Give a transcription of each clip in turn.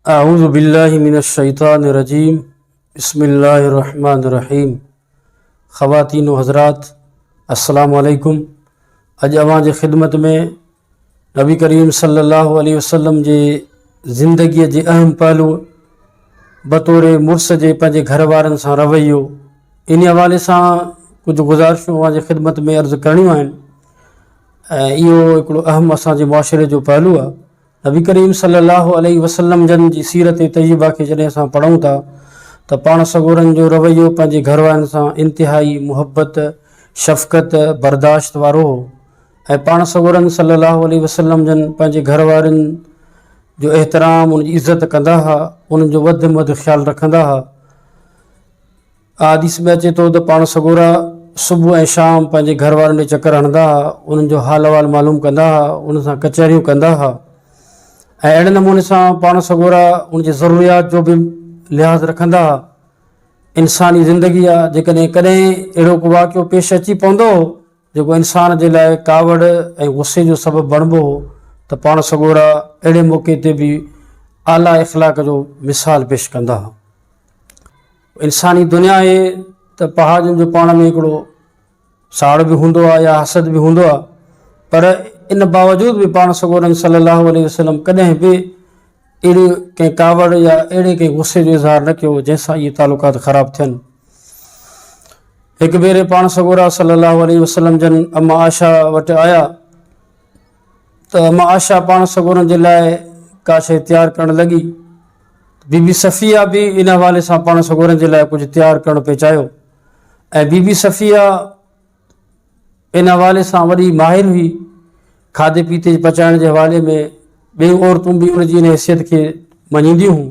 अऊज़ु बिल्लाहि मिनश्शैतानिर्रजीम बिस्मिल्लाहिर्रहमानिर्रहीम। ख़वातीन व हज़रात, अस्सलामु अलैकुम। अॼु अवां जे ख़िदमत में नबी करीम सल्लल्लाहु अलैहि वसल्लम जे ज़िंदगीअ जे अहम पहलू बतौर मुर्स जे पंहिंजे घर वारनि सां रवैयो, इन हवाले सां कुझु गुज़ारिशूं अवां जे ख़िदमत में अर्ज़ु करणियूं आहिनि। ऐं इहो हिकिड़ो अहम असांजे मुआशिरे जो पहलू आहे। नबी करीम सल्लल्लाहु अलैहि वसल्लम जन जी सीरत तय्यबा खे जॾहिं असां पढ़ूं था त पाण सगोरनि जो रवैयो पंहिंजे घर वारनि सां इंतिहाई मुहबत, शफ़क़त, बर्दाश्त वारो हो। ऐं पाण सगोरनि सल्लल्लाहु अलैहि वसल्लम जन पंहिंजे घर वारनि जो एहतराम, उनजी इज़त कंदा हुआ, उन्हनि जो वधि में वधि ख़्यालु रखंदा हुआ। हदीस में अचे थो त पाण सगोरा सुबुह ऐं शाम पंहिंजे घर वारनि ॾे चकर हणंदा हुआ, उन्हनि जो हाल अहिवाल मालूम कंदा हुआ, उन सां कचहरियूं कंदा हुआ। ऐं अहिड़े नमूने सां पाण सगोरा उनजे ज़रूरियात जो बि लिहाज़ रखंदा हुआ। इंसानी ज़िंदगी आहे, जेकॾहिं कॾहिं अहिड़ो को वाक़ियो पेश अची पवंदो हो जेको इंसान जे लाइ कावड़ ऐं गुस्से जो सबबु बणिबो हो, त पाण सगोरा अहिड़े मौक़े ते बि आला इख़लाक़ जो मिसाल पेश कंदा हुआ। इंसानी दुनिया आहे त पहाड़नि जो पाण में हिकिड़ो साड़ बि हूंदो आहे या हसद बि हूंदो आहे, पर इन बावजूद बि पाण सगोरनि सल्लल्लाहु अलैहि वसल्लम कॾहिं बि अहिड़ी कंहिं कावड़ या अहिड़े कंहिं गुस्से जो इज़हार न कयो जंहिंसां इहे तालुकात ख़राब थियनि। हिकु भेरे पाण सगोरा सल्लल्लाहु अलैहि वसल्लम जन अम्मा आशा वटि आया त अम्मा आशा पाण सगोरनि जे लाइ का शइ तयारु करणु लॻी। बीबी सफ़िया बि इन हवाले सां पाण सगोरनि जे लाइ कुझु तयारु करणु पिए चाहियो। ऐं बीबी सफ़िया इन हवाले सां वॾी माहिर हुई, खाधे पीते पचाइण जे हवाले में ॿियूं औरतूं बि उनजी इन हैसियत खे मञींदियूं हुयूं।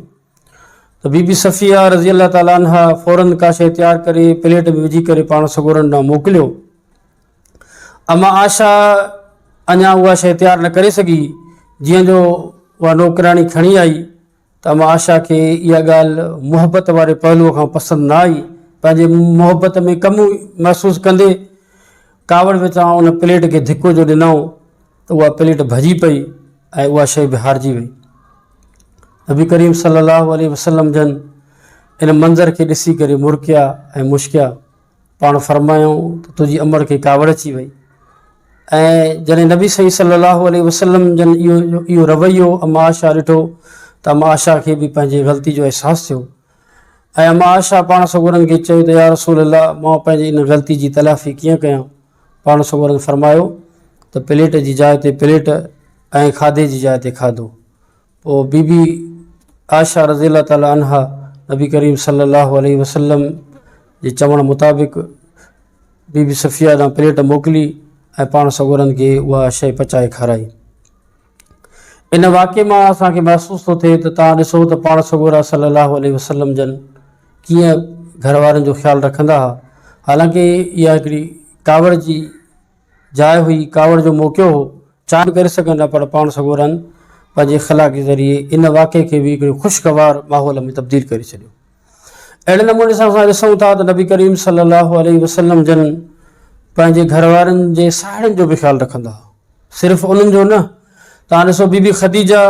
त बीबी सफ़िया रज़ी अल्लाह ताला अन्हा फ़ौरन का शइ तयारु करे प्लेट में विझी करे पाण सगोरनि ॾांहुं मोकिलियो। अम्मा आशा अञा उहा शइ तयारु न करे सघी, जीअं जो उहा नौकराणी खणी आई त अम्मा आशा खे इहा ॻाल्हि मुहबत वारे पहलूअ खां पसंदि न आई। पंहिंजे मुहबत में कमु महसूसु कंदे कावड़ विचां उन प्लेट खे धिको जो ॾिनऊं त उहा प्लेट भॼी पई ऐं उहा शइ बि हारिजी वई। नबी करीम सल्लल्लाहु अलैहि वसल्लम जन इन मंज़र खे ॾिसी करे मुरकिया ऐं मुश्किया। पाण फरमायूं त तुंहिंजी अमड़ खे कावड़ अची वई। ऐं जॾहिं नबी सही सल्लल्लाहु अलैहि वसल्लम जन इहो रवैयो अम्मा आशा ॾिठो त अम्मा आशा खे बि पंहिंजे ग़लती जो अहसासु थियो। ऐं अम्मा आशा पाण सगोरनि खे चयो त या रसूल अल्लाह, मां पंहिंजी इन ग़लती जी तलाफ़ी कीअं कयां। पाण सगोरनि फरमायो त प्लेट जी जाइ ते प्लेट ऐं खाधे जी जाइ ते खाधो। पोइ बीबी आशा रज़ी अल्लाह ताला अन्हा नबी करीम सल्लल्लाहु अलैहि वसल्लम जे चवण मुताबिक़ बीबी सफ़िया ॾांहुं प्लेट मोकिली ऐं पाण सगोरनि खे उहा शइ पचाए खाराई। इन वाक़े मां असांखे महसूसु थो थिए त तव्हां ॾिसो त पाण सगोरा सल्लल्लाहु अलैहि वसल्लम जन कीअं घर वारनि जो ख़्यालु रखंदा हुआ। हालांकि इहा हिकिड़ी कावड़ जी जाइ हुई, कावड़ जो मौक़ियो हो, चांद करे सघंदा, पर पाण सगोरनि पंहिंजे इख़लाक़ जे ज़रिए इन वाक़े खे बि हिकिड़े ख़ुशगवार माहौल में तब्दील करे छॾियो। अहिड़े नमूने सां असां ॾिसूं था त नबी करीम सल्लल्लाहु अलैहि वसल्लम जन पंहिंजे घर वारनि जे साहेड़ियुनि जो बि ख़्यालु रखंदा हुआ, सिर्फ़ु उन्हनि जो न। तव्हां ॾिसो बीबी ख़दीजा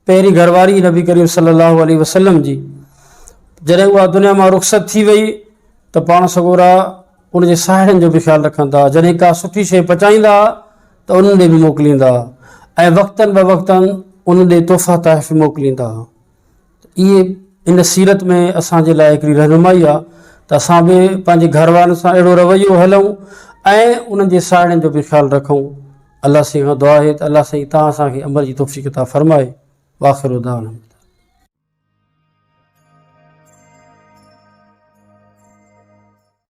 पहिरीं घरवारी नबी करीम सल्लल्लाहु अलैहि वसल्लम जी, जॾहिं उहा दुनिया मां रुख़सत थी वई त पाण सगोरा उनजे साहेड़ियुनि जो बि ख़्यालु रखंदा हुआ। जॾहिं का सुठी शइ पचाईंदा त उन्हनि ॾे बि मोकिलींदा हुआ ऐं वक़्तनि ब वक़्तनि उन ॾे तोहफ़ा तहफ़ मोकिलींदा हुआ। इहे इन सीरत में असांजे लाइ हिकिड़ी रहनुमाई आहे त असां बि पंहिंजे घर वारनि सां अहिड़ो रवैयो हलूं ऐं उन्हनि जे साहेड़ियुनि जो बि ख़्यालु रखूं। अलाह साईं खां दुआ आहे त अलाह साईं तव्हां असांखे अमल जी तौफ़ीक़ अता फ़रमाए। वाख़िर दाअवाना।